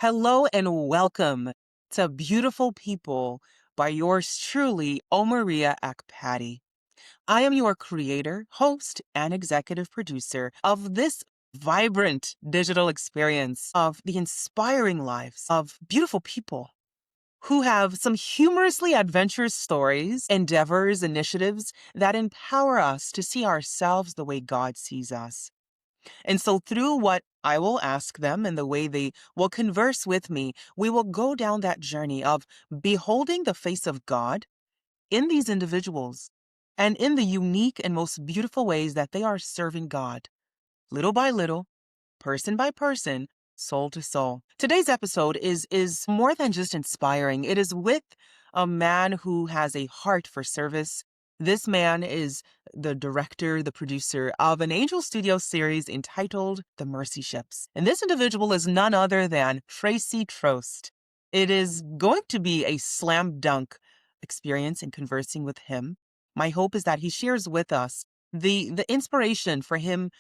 Hello and welcome to Beautiful People by yours truly, O Maria Akpati. I am your creator, host, and executive producer of this vibrant digital experience of the inspiring lives of beautiful people who have some humorously adventurous stories, endeavors, initiatives that empower us to see ourselves the way God sees us. And so, through what I will ask them and the way they will converse with me, we will go down that journey of beholding the face of God in these individuals and in the unique and most beautiful ways that they are serving God, little by little, person by person, soul to soul. Today's episode is more than just inspiring. It is with a man who has a heart for service. This man is the director, the producer of an Angel Studio series entitled The Mercy Ships. And this individual is none other than Tracy Trost. It is going to be a slam dunk experience in conversing with him. My hope is that he shares with us the inspiration for him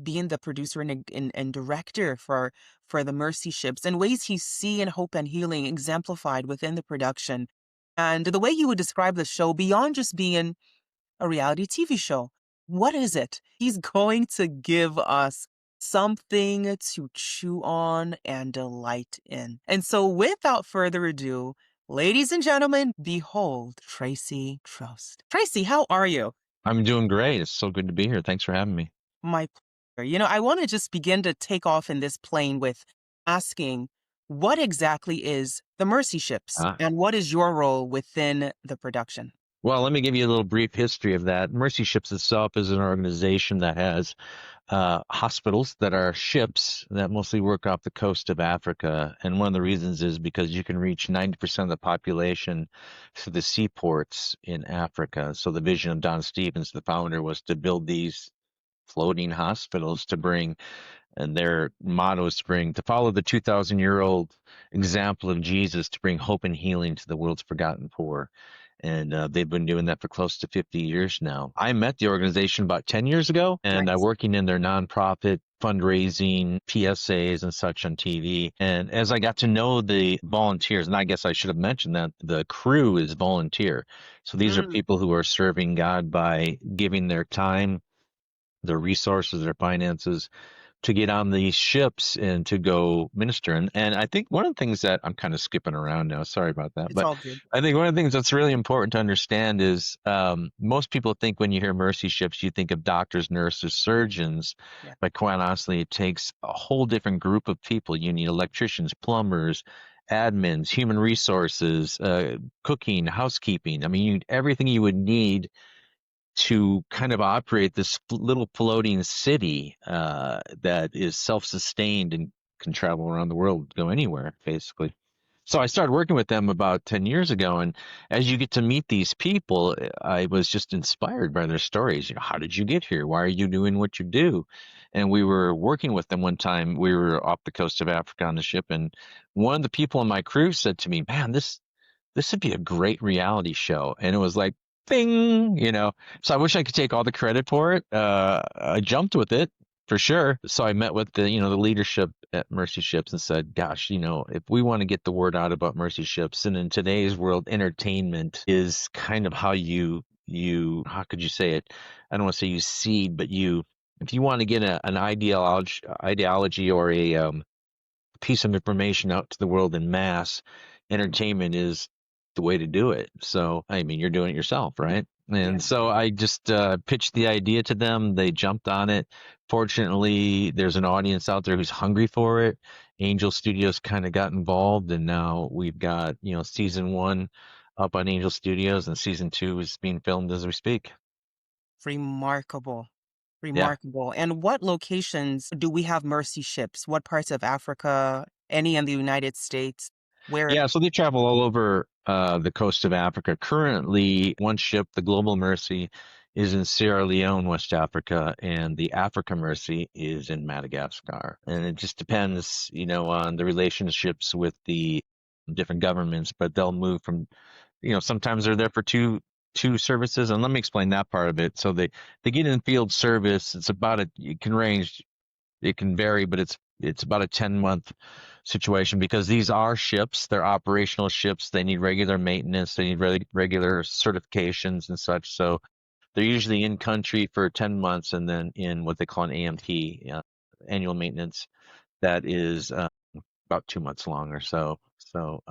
being the producer and director for the Mercy Ships and ways he's seeing hope and healing exemplified within the production. And the way you would describe the show beyond just being a reality TV show. What is it? He's going to give us something to chew on and delight in. And so without further ado, ladies and gentlemen, behold Tracy Trost. Tracy, how are you? I'm doing great. It's so good to be here. Thanks for having me. My pleasure. I want to just begin to take off in this plane with asking what exactly is the Mercy Ships Ah, and what is your role within the production? well, let me give you a little brief history of that. Mercy Ships itself is an organization that has hospitals that are ships that mostly work off the coast of Africa. And one of the reasons is because you can reach 90% of the population through the seaports in Africa. So the vision of Don Stevens, the founder, was to build these floating hospitals to bring, and their motto is to follow the 2,000-year-old example of Jesus, to bring hope and healing to the world's forgotten poor. And they've been doing that for close to 50 years now. I met the organization about 10 years ago, and I'm Nice. working in their nonprofit fundraising, PSAs, and such on TV. And as I got to know the volunteers, and I guess I should have mentioned that the crew is volunteer. So these are Mm, people who are serving God by giving their time, their resources, their finances to get on these ships and to go minister. And I think one of the things that I'm kind of skipping around now, sorry about that, it's but all good. I think one of the things that's really important to understand is most people think when you hear mercy ships, you think of doctors, nurses, surgeons, Yeah. but quite honestly, it takes a whole different group of people. You need electricians, plumbers, admins, human resources, cooking, housekeeping. I mean, everything you would need to kind of operate this little floating city that is self-sustained and can travel around the world, go anywhere, basically. So I started working with them about 10 years ago, and as you get to meet these people, I was just inspired by their stories. How did you get here? Why are you doing what you do? And we were working with them one time. We were off the coast of Africa on the ship, and one of the people in my crew said to me, "Man, this would be a great reality show." And it was like, bing. So I wish I could take all the credit for it. I jumped with it for sure. So I met with the leadership at Mercy Ships and said, gosh, if we want to get the word out about Mercy Ships, and in today's world, entertainment is kind of how how could you say it? I don't want to say you seed, but if you want to get an ideology or a piece of information out to the world in mass, entertainment is the way to do it. So, I mean, you're doing it yourself, right? Yeah. And so I just pitched the idea to them. They jumped on it. Fortunately, there's an audience out there who's hungry for it. Angel Studios kind of got involved, and now we've got, season one up on Angel Studios, and season two is being filmed as we speak. Remarkable. Yeah. Remarkable. And what locations do we have Mercy Ships? What parts of Africa? Any in the United States? Where? Yeah, so they travel all over the coast of Africa. Currently, one ship, the Global Mercy, is in Sierra Leone, West Africa, and the Africa Mercy is in Madagascar. And it just depends, on the relationships with the different governments, but they'll move from, sometimes they're there for two services. And let me explain that part of it. So they get in field service. It's about it can range, it can vary, but it's it's about a 10-month situation because these are ships. They're operational ships. They need regular maintenance. They need regular certifications and such. So they're usually in country for 10 months and then in what they call an AMT, annual maintenance, that is about 2 months long or so. So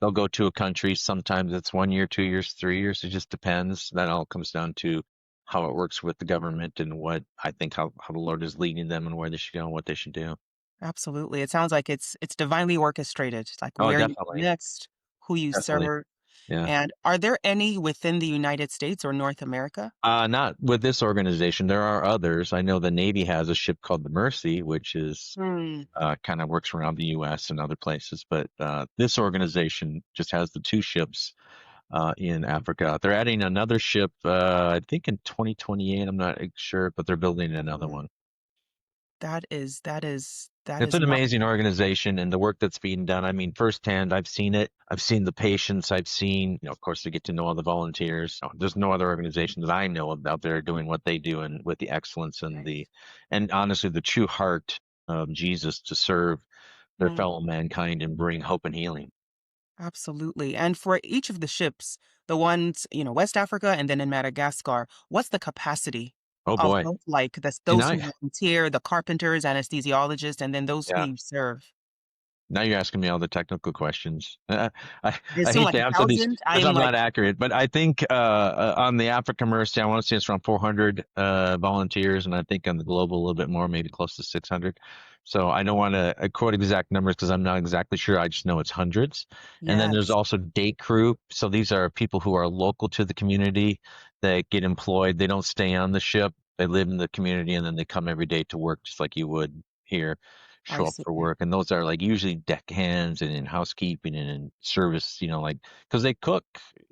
they'll go to a country. Sometimes it's 1 year, 2 years, 3 years. It just depends. That all comes down to how it works with the government and what I think how the Lord is leading them and where they should go and what they should do. Absolutely. It sounds like it's divinely orchestrated. It's like Oh, where you go definitely, next, who you definitely, serve. yeah. And are there any within the United States or North America? Not with this organization. There are others. I know the Navy has a ship called the Mercy, which is Hmm. kind of works around the U.S. and other places. But this organization just has the two ships in Africa. They're adding another ship, I think in 2028. I'm not sure, but they're building another Mm. one. That It's is an not amazing organization and the work that's being done. I mean, firsthand, I've seen it. I've seen the patients. I've seen, of course, to get to know all the volunteers. There's no other organization that I know of out there doing what they do and with the excellence and and honestly, the true heart of Jesus to serve their mm, fellow mankind and bring hope and healing. absolutely. And for each of the ships, the ones, West Africa and then in Madagascar, what's the capacity Oh of boy. both like See, those who volunteer, the carpenters, anesthesiologists, and then those who yeah. you serve? Now you're asking me all the technical questions. I I assume hate like to a answer these thousand. I because am I'm like, not accurate, but I think on the Africa Mercy, I want to say it's around 400 volunteers, and I think on the global a little bit more, maybe close to 600. So I don't want to quote exact numbers because I'm not exactly sure. I just know it's hundreds. And then there's yes, also day crew. So these are people who are local to the community that get employed. They don't stay on the ship. They live in the community and then they come every day to work just like you would here, I show up see. for work. And those are like usually deckhands and in housekeeping and in service, like because they cook,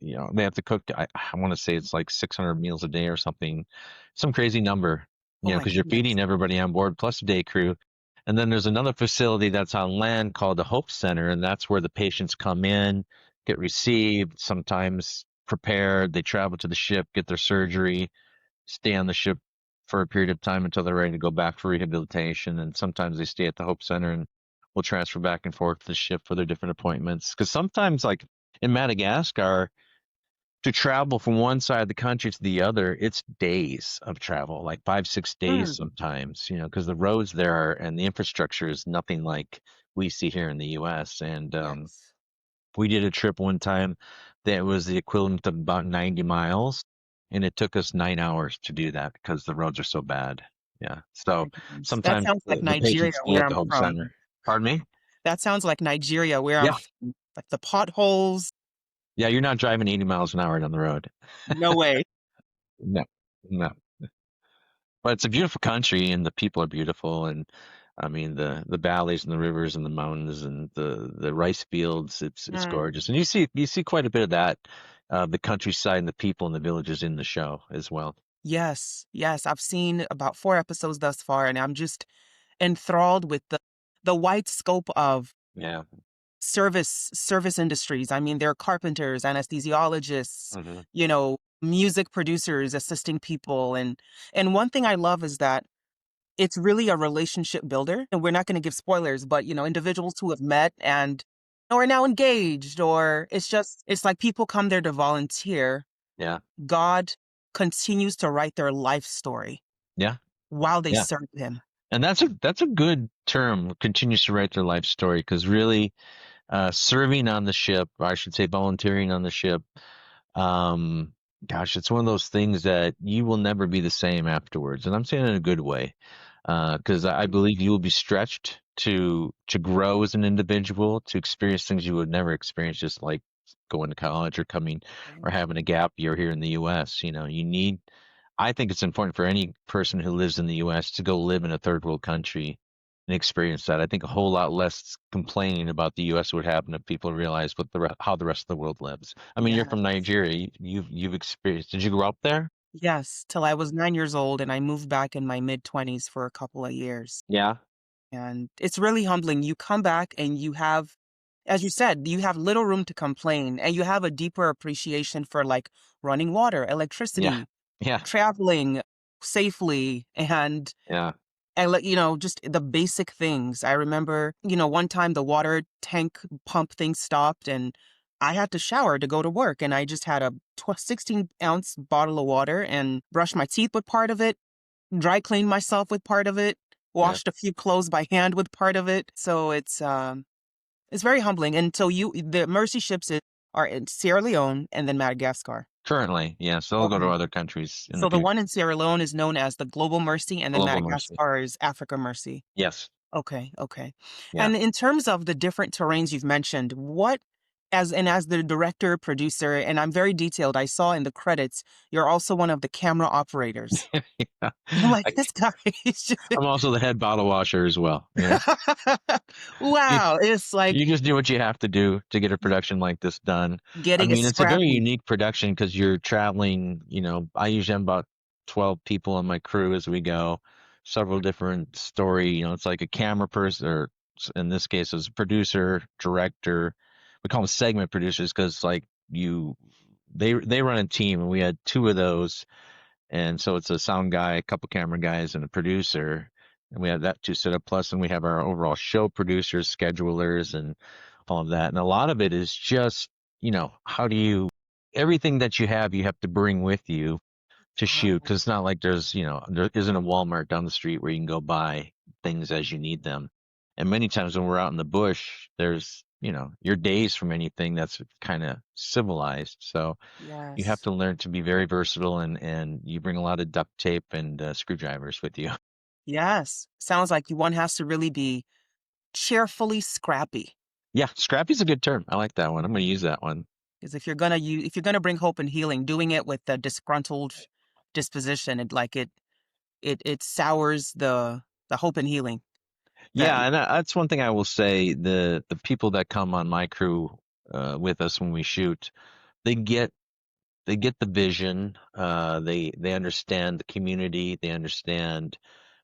they have to cook. I want to say it's like 600 meals a day or something, some crazy number, Oh my because you're goodness. feeding everybody on board plus a day crew. And then there's another facility that's on land called the Hope Center, and that's where the patients come in, get received, sometimes prepared. They travel to the ship, get their surgery, stay on the ship for a period of time until they're ready to go back for rehabilitation. And sometimes they stay at the Hope Center and will transfer back and forth to the ship for their different appointments. Because sometimes, like in Madagascar, to travel from one side of the country to the other, it's days of travel, like 5, 6 days Mm, sometimes, because the roads there are, and the infrastructure is nothing like we see here in the US. And yes. we did a trip one time that was the equivalent of about 90 miles, and it took us 9 hours to do that because the roads are so bad. Yeah. Oh So my goodness. That sometimes sounds like the Nigeria patients stay where at the I'm home from. center. Pardon me? That sounds like Nigeria where I'm Yeah. from. Like the potholes. Yeah, you're not driving 80 miles an hour down the road. No way. No, no. But it's a beautiful country and the people are beautiful and I mean the valleys and the rivers and the mountains and the rice fields, it's Mm. gorgeous. And you see quite a bit of that, the countryside and the people and the villages in the show as well. Yes, yes. I've seen about 4 episodes thus far, and I'm just enthralled with the wide scope of Yeah. service industries. I mean, there are carpenters, anesthesiologists, Hmm. music producers assisting people, and one thing I love is that it's really a relationship builder, and we're not gonna give spoilers, but, individuals who have met and are now engaged, or it's like people come there to volunteer. Yeah. God continues to write their life story Yeah. while they Yeah. serve him. And that's a good term, continues to write their life story, because really serving on the ship, or I should say volunteering on the ship, um, gosh, it's one of those things that you will never be the same afterwards. And I'm saying it in a good way, because I Mm, believe you will be stretched to grow as an individual, to experience things you would never experience, just like going to college or coming or right. having a gap year here in the U.S. You need. I think it's important for any person who lives in the U.S. to go live in a third world country and experience that. I think a whole lot less complaining about the U.S. would happen if people realized how the rest of the world lives. I mean, you're Yes. from Nigeria. You've experienced. Did you grow up there? Yes, till I was 9 years old, and I moved back in my mid-20s for a couple of years, Yeah. and it's really humbling. You come back and you have, as you said, you have little room to complain, and you have a deeper appreciation for, like, running water, Yeah. electricity, Yeah. traveling safely, and Yeah. And let you know, just the basic things. I remember, one time the water tank pump thing stopped and I had to shower to go to work. And I just had a 16-ounce bottle of water and brushed my teeth with part of it, dry cleaned myself with part of it, Yeah. washed a few clothes by hand with part of it. So it's very humbling. And so the mercy ships are in Sierra Leone and then Madagascar. Currently, yeah. So they'll go to Okay. other countries in the So the future. one in Sierra Leone is known as the Global Mercy, and then Global Mercy. Madagascar is Africa Mercy. Yes. Okay, okay. Yeah. And in terms of the different terrains you've mentioned, as the director, producer, and I'm very detailed, I saw in the credits, you're also one of the camera operators. Yeah. I'm like, I, this guy is just I'm also the head bottle washer as well. Yeah. wow, it's like You just do what you have to do to get a production like this done. I getting it mean, it's a very scrappy. unique production because you're traveling, I usually have about 12 people on my crew as we go, several different story, it's like a camera person, or in this case, it's a producer, director. We call them segment producers because like they run a team and we had two of those, and so it's a sound guy, a couple camera guys, and a producer. And we have that two set up. Plus, and we have our overall show producers, schedulers, and all of that. And a lot of it is just, how do everything that you have to bring with you to shoot. Wow. Cause it's not like there isn't a Walmart down the street where you can go buy things as you need them. And many times when we're out in the bush, there's, your days from anything that's kind of civilized. So, you have Yes. to learn to be very versatile, and you bring a lot of duct tape and screwdrivers with you. Yes. Sounds like one has to really be cheerfully scrappy. Yeah, scrappy's a good term. I like that one. I'm going to use that one. Because if you're gonna bring hope and healing, doing it with a disgruntled disposition, it sours the hope and healing that Yeah, and that's one thing I will say. The people that come on my crew with us when we shoot, they get they get the vision. They understand the community. They understand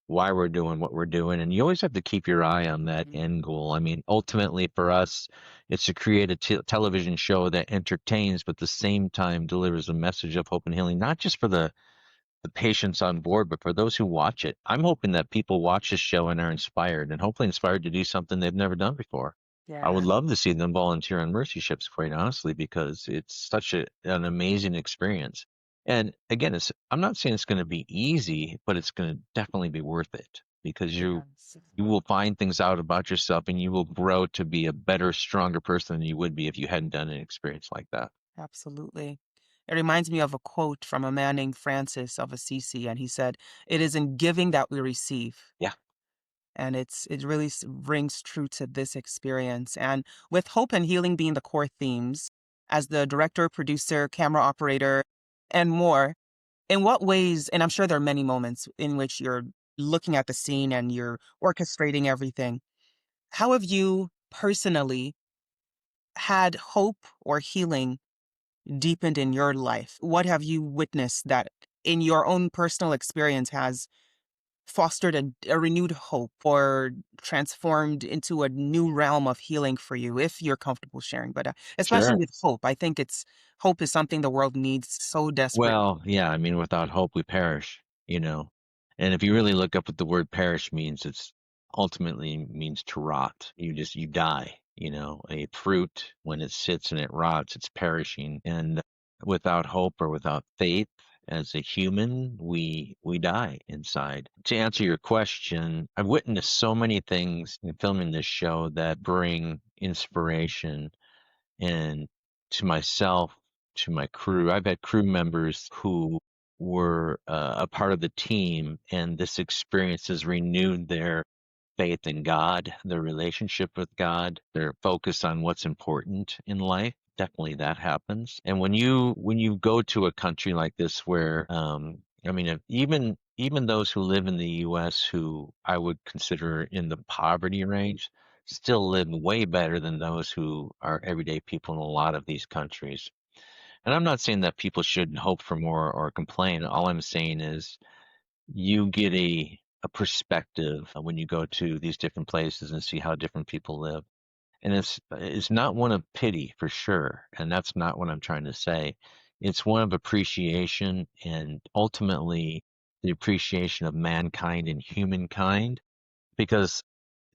why we're doing what we're doing. And you always have to keep your eye on that Mhm. end goal. I mean, ultimately for us, it's to create a television show that entertains, but at the same time delivers a message of hope and healing, not just for the patients on board, but for those who watch it. I'm hoping that people watch this show and are inspired, and hopefully inspired to do something they've never done before. I would Yeah. love to see them volunteer on mercy ships, quite honestly, because it's such an amazing experience. And again, I'm not saying it's going to be easy, but it's going to definitely be worth it because Yes. you will find things out about yourself, and you will grow to be a better, stronger person than you would be if you hadn't done an experience like that. Absolutely. It reminds me of a quote from a man named Francis of Assisi, and he said, "It is in giving that we receive." Yeah, And it really rings true to this experience. And with hope and healing being the core themes, as the director, producer, camera operator, and more, in what ways, and I'm sure there are many moments in which you're looking at the scene and you're orchestrating everything, how have you personally had hope or healing deepened in your life? What have you witnessed that in your own personal experience has fostered a renewed hope or transformed into a new realm of healing for you, if you're comfortable sharing? But especially sure. with hope, I think hope is something the world needs so desperately. Well, yeah, I mean, without hope, we perish. And if you really look up what the word perish means, it's ultimately means to rot. You die. A fruit, when it sits and it rots, it's perishing. And without hope or without faith, as a human, we die inside. To answer your question, I've witnessed so many things in filming this show that bring inspiration, and to myself, to my crew. I've had crew members who were a part of the team, and this experience has renewed their faith in God, their relationship with God, their focus on what's important in life. Definitely that happens. And when you go to a country like this where I mean even those who live in the US who I would consider in the poverty range still live way better than those who are everyday people in a lot of these countries. And I'm not saying that people shouldn't hope for more or complain. All I'm saying is you get a perspective when you go to these different places and see how different people live. And it's not one of pity for sure, and that's not what I'm trying to say. It's one of appreciation, and ultimately the appreciation of mankind and humankind. Because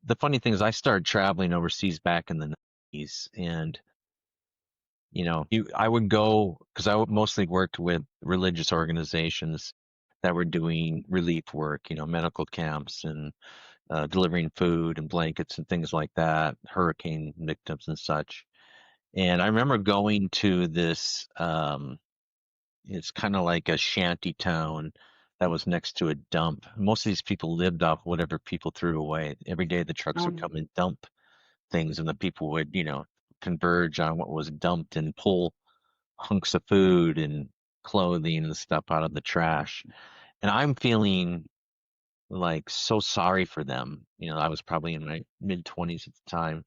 the funny thing is, I started traveling overseas back in the 90s, and I would go because mostly worked with religious organizations that were doing relief work, medical camps and delivering food and blankets and things like that, hurricane victims and such. And I remember going to this, it's kind of like a shanty town that was next to a dump. Most of these people lived off whatever people threw away. Every day the trucks would Mm. come and dump things, and the people would, converge on what was dumped and pull hunks of food and clothing and stuff out of the trash. And I'm feeling like so sorry for them. I was probably in my mid 20s at the time.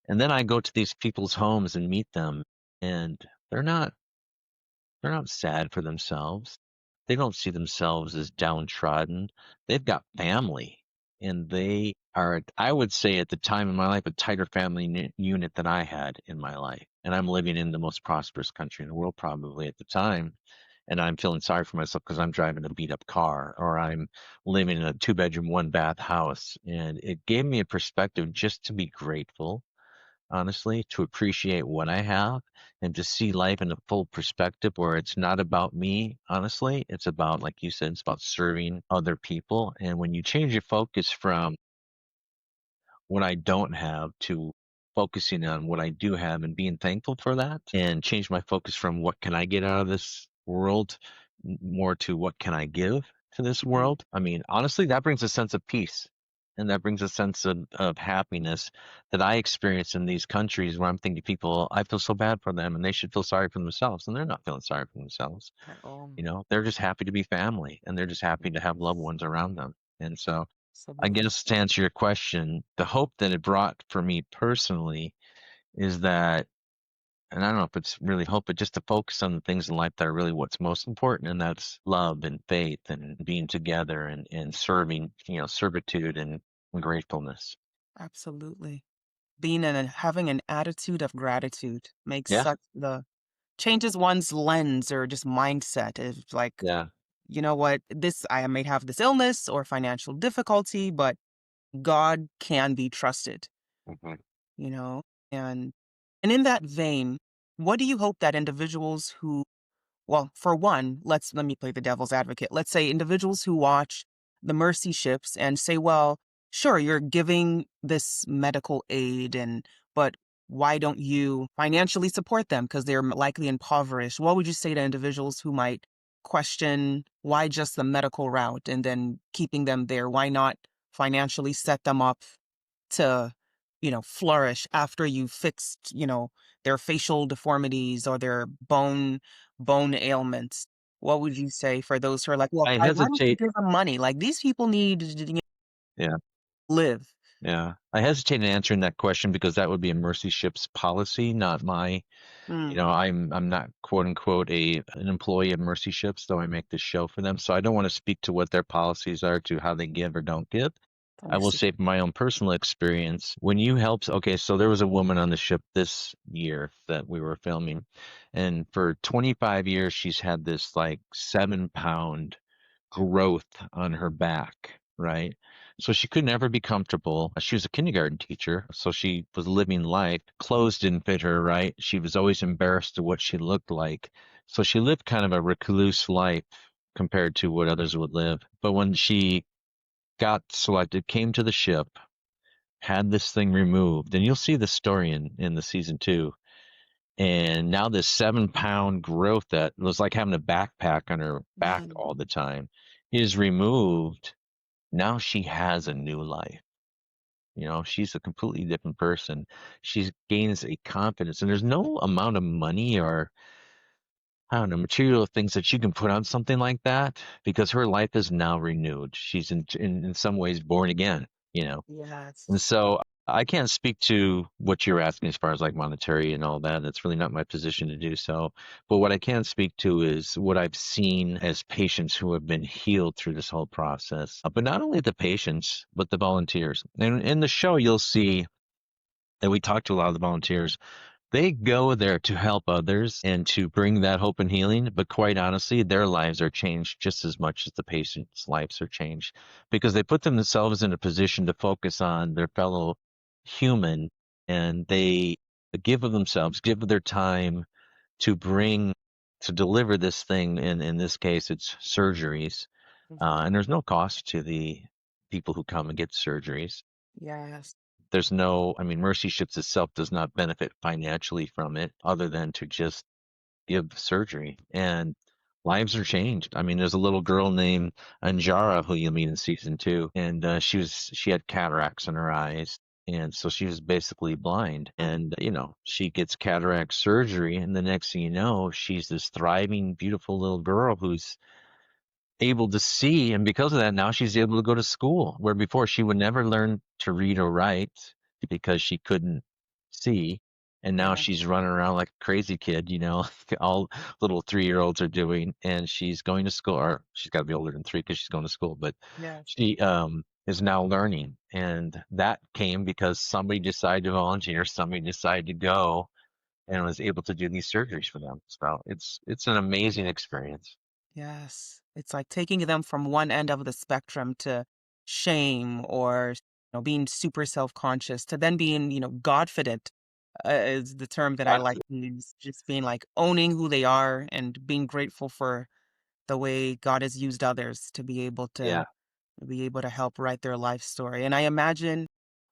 And then I go to these people's homes and meet them, and they're not they're not sad for themselves. They don't see themselves as downtrodden. They've got family, and they are, I would say, at the time in my life, a tighter family unit than I had in my life. And I'm living in the most prosperous country in the world, probably at the time. And I'm feeling sorry for myself because I'm driving a beat up car, or I'm living in a 2 bedroom, 1 bath house. And it gave me a perspective just to be grateful, honestly, to appreciate what I have and to see life in a full perspective where it's not about me, honestly. It's about, like you said, it's about serving other people. And when you change your focus from what I don't have to focusing on what I do have and being thankful for that, and change my focus from what can I get out of this world more to what can I give to this Mm. world. I mean, honestly, that brings a sense of peace, and that brings a sense of happiness that I experience in these countries where I'm thinking people, I feel so bad for them and they should feel sorry for themselves. And they're not feeling sorry for themselves. At all. They're just happy to be family and they're just happy to have loved ones around them. And so I Absolutely. guess to answer your question, the hope that it brought for me personally is that, and I don't know if it's really hope, but just to focus on the things in life that are really what's most important, and that's love and faith and being together and serving, servitude and gratefulness. Absolutely. Being in having an attitude of gratitude makes Yeah, such the changes one's lens or just mindset. It's like, yeah, you know what, this I may have this illness or financial difficulty, but God can be trusted, mhm. you know? And and in that vein, what do you hope that individuals who well, for one, let me play the devil's advocate. Let's say individuals who watch the mercy ships and say, well, sure, you're giving this medical aid and but why don't you financially support them because they're likely impoverished? What would you say to individuals who might question why just the medical route and then keeping them there? Why not financially set them up to, flourish after you've fixed, their facial deformities or their bone ailments? What would you say for those who are like, "Well, I why don't you hesitate. give them money? Like, these people need to Yeah, live." yeah. I hesitate in answering that question because that would be a mercy ship's policy, not my. Mm, I'm not quote unquote an employee of Mercy Ships, though I make this show for them. So I don't want to speak to what their policies are to how they give or don't give. I will understood. say from my own personal experience, when you help, okay, so there was a woman on the ship this year that we were filming, and for 25 years she's had this like 7 pound growth on her back, right? So she could never be comfortable. She was a kindergarten teacher, so she was living life. Clothes didn't fit her, right? She was always embarrassed of what she looked like. So she lived kind of a recluse life compared to what others would live. But when she got selected, came to the ship, had this thing removed, and you'll see the story in the season two. And now this 7 pound growth that was like having a backpack on her back Man, all the time is removed. Now she has a new life. She's a completely different person. She gains a confidence, and there's no amount of money or I don't know material things that you can put on something like that because her life is now renewed. She's in some ways born again. You know, and yes. so I can't speak to what you're asking as far as like monetary and all that. That's really not my position to do so. But what I can speak to is what I've seen as patients who have been healed through this whole process. But not only the patients, but the volunteers. And in the show, you'll see that we talk to a lot of the volunteers. They go there to help others and to bring that hope and healing, but quite honestly, their lives are changed just as much as the patients' lives are changed because they put themselves in a position to focus on their fellow human, and they give of themselves, give of their time to bring to deliver this thing. In this case, it's surgeries, Mhm. and there's no cost to the people who come and get surgeries. Yes. There's no, I mean, Mercy Ships itself does not benefit financially from it other than to just give surgery. And lives are changed. I mean, there's a little girl named Anjara who you'll meet in season two, and she had cataracts in her eyes. And so she was basically blind. And, she gets cataract surgery. And the next thing you know, she's this thriving, beautiful little girl who's able to see, and because of that now she's able to go to school where before she would never learn to read or write because she couldn't see, and now Yeah. she's running around like a crazy kid, all little 3-year-olds are doing, and she's going to school, or she's got to be older than 3 because she's going to school, but Yes. she is now learning, and that came because somebody decided to volunteer, somebody decided to go and was able to do these surgeries for them. So it's an amazing experience. Yes. It's like taking them from one end of the spectrum to shame or, being super self-conscious to then being, godfident, is the term that I like to use. Just being like owning who they are and being grateful for the way God has used others to Yeah. be able to help write their life story. And I imagine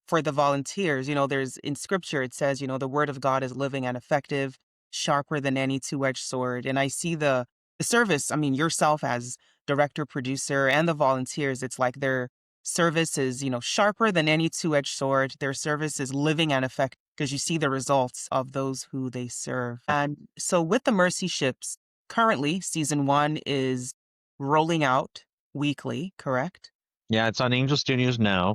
for the volunteers, there's in scripture, it says, the word of God is living and effective, sharper than any two-edged sword. And I see the service, I mean, yourself as director, producer, and the volunteers, it's like their service is, sharper than any two-edged sword. Their service is living and effective because you see the results of those who they serve. And so with the Mercy Ships, currently season one is rolling out weekly, correct? Yeah, it's on Angel Studios now.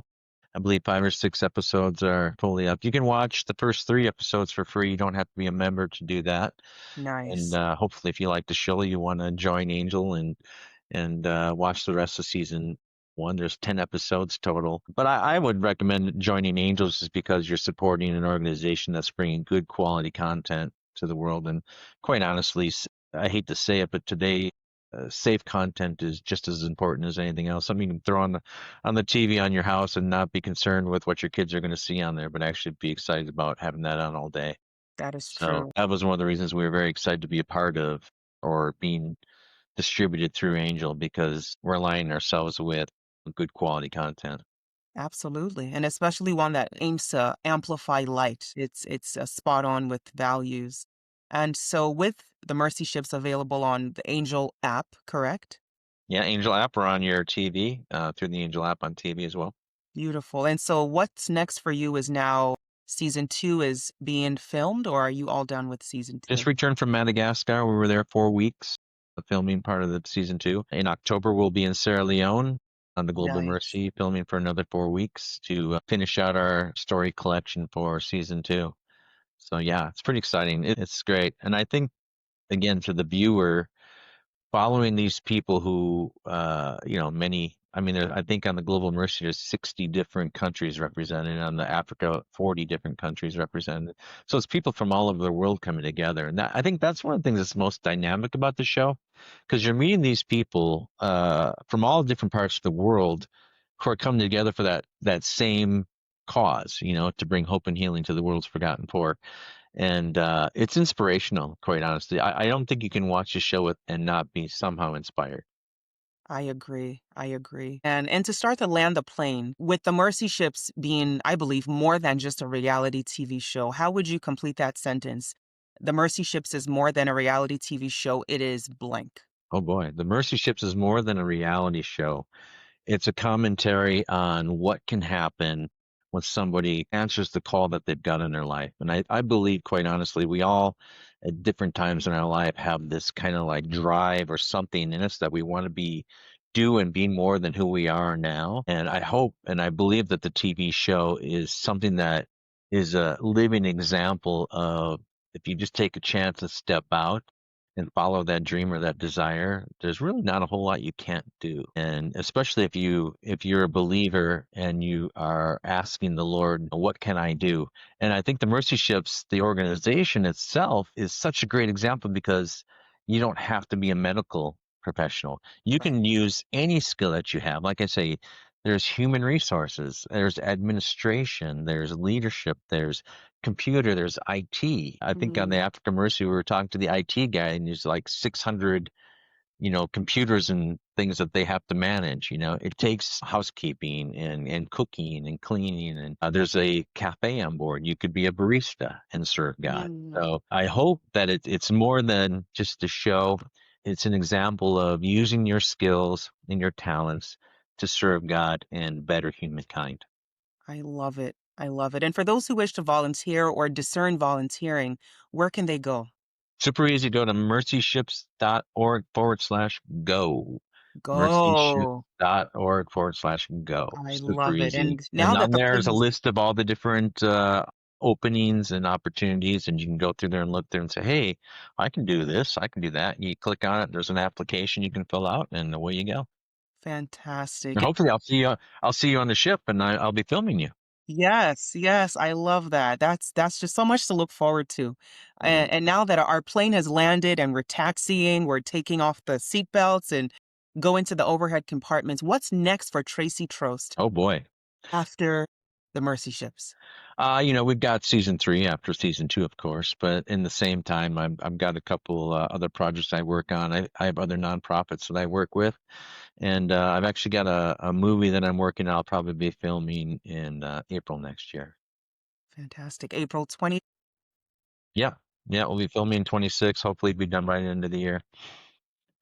I believe 5 or 6 episodes are fully up. You can watch the first 3 episodes for free. You don't have to be a member to do that. And Nice. hopefully, if you like the show, you want to join Angel and watch the rest of season one. There's 10 episodes total. But I would recommend joining Angels just because you're supporting an organization that's bringing good quality content to the world. And quite honestly, I hate to say it, but today safe content is just as important as anything else. I mean, throw on the TV on your house and not be concerned with what your kids are going to see on there, but actually be excited about having that on all day. That is So true. that was one of the reasons we were very excited to be a part of or being distributed through Angel because we're aligning ourselves with good quality content. Absolutely. And especially one that aims to amplify light. It's spot on with values. And so with the Mercy Ships available on the Angel app, correct? Yeah, Angel app are on your TV through the Angel app on TV as well. Beautiful. And so what's next for you is now season two is being filmed, or are you all done with season Just two? returned from Madagascar. We were there 4 weeks, filming part of the season two. In October, we'll be in Sierra Leone on the Global Nice. Mercy, filming for another 4 weeks to finish out our story collection for season two. So yeah, it's pretty exciting. It's great, and I think again for the viewer, following these people who, many. I mean, I think on the Global Mercy, there's 60 different countries represented. On the Africa, 40 different countries represented. So it's people from all over the world coming together, and I think that's one of the things that's most dynamic about the show, because you're meeting these people from all different parts of the world who are coming together for that same cause, to bring hope and healing to the world's forgotten poor. And it's inspirational, quite honestly. I don't think you can watch a show and not be somehow inspired. I agree. I agree. And to start to land the plane, with the Mercy Ships being, I believe, more than just a reality TV show, how would you complete that sentence? The Mercy Ships is more than a reality TV show. It is blank. Oh boy, The Mercy Ships is more than a reality show. It's a commentary on what can happen when somebody answers the call that they've got in their life. And I believe, quite honestly, we all at different times in our life have this kind of like drive or something in us that we want to do and be more than who we are now. And I hope and I believe that the TV show is something that is a living example of if you just take a chance to step out and follow that dream or that desire, there's really not a whole lot you can't do. And especially if you're a believer and you are asking the Lord, what can I do? And I think the Mercy Ships, the organization itself, is such a great example because you don't have to be a medical professional. You Right. can use any skill that you have. Like I say, there's human resources, there's administration, there's leadership, there's computer, there's IT. I think on the Mm, African Mercy, we were talking to the IT guy, and there's like 600, computers and things that they have to manage. It takes housekeeping and cooking and cleaning, and there's a cafe on board. You could be a barista and serve God. mm. So I hope that it's more than just a show. It's an example of using your skills and your talents to serve God and better humankind. I love it. I love it. And for those who wish to volunteer or discern volunteering, where can they go? Super easy. Go to mercyships.org/go. Go. Mercyships.org/go. I Super love it. easy. And now And that on the there is a plane list of all the different openings and opportunities, and you can go through there and look there and say, hey, I can do this, I can do that. You click on it, there's an application you can fill out, and away you go. And fantastic. hopefully I'll see you on the ship, and I'll be filming you. Yes, yes, I love that. That's just so much to look forward to. Mhm. And now that our plane has landed and we're taxiing, we're taking off the seatbelts and go into the overhead compartments. What's next for Tracy Trost Oh boy. after the Mercy ships? We've got season three after season two, of course, but in the same time, I've got a couple other projects I work on. I have other nonprofits that I work with, and I've actually got a movie that I'm working on. I'll probably be filming in April next year. Fantastic. April 20th. Yeah, yeah, we'll be filming in 26. Hopefully, be done by the end of the year.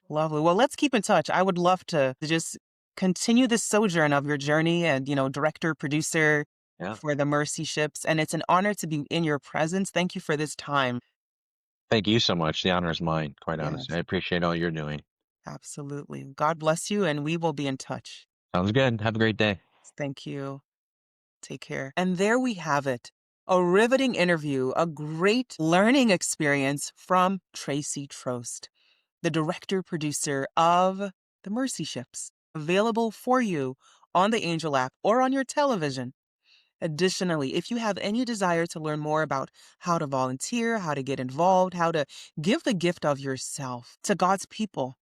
Lovely. Well, let's keep in touch. I would love to just continue this sojourn of your journey and, director, producer Yeah, for the Mercy ships. And it's an honor to be in your presence. Thank you for this time. thank you so much. The honor is mine. Quite honestly, Yes, I appreciate all you're doing. absolutely. God bless you, and we will be in touch. Sounds good. Have a great day. Thank you. Take care. And there we have it. A riveting interview, a great learning experience from Tracy Trost, the director producer of The Mercy Ships, available for you on the Angel app or on your television. Additionally, if you have any desire to learn more about how to volunteer, how to get involved, how to give the gift of yourself to God's people,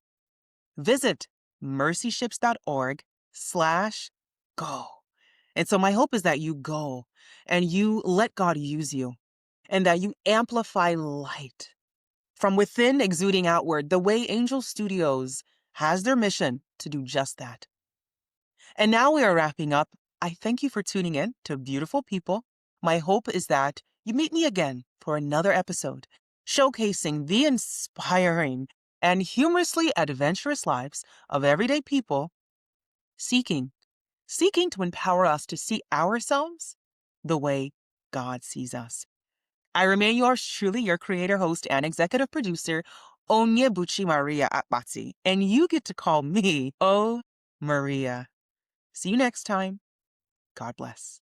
visit mercyships.org/go. And so my hope is that you go and you let God use you and that you amplify light from within exuding outward the way Angel Studios has their mission to do just that. And now we are wrapping up. I thank you for tuning in to Beautiful People. My hope is that you meet me again for another episode showcasing the inspiring and humorously adventurous lives of everyday people seeking to empower us to see ourselves the way God sees us. I remain yours truly, your creator, host, and executive producer, Onyebuchi Maria Akpati, and you get to call me Oh Maria. See you next time. God bless.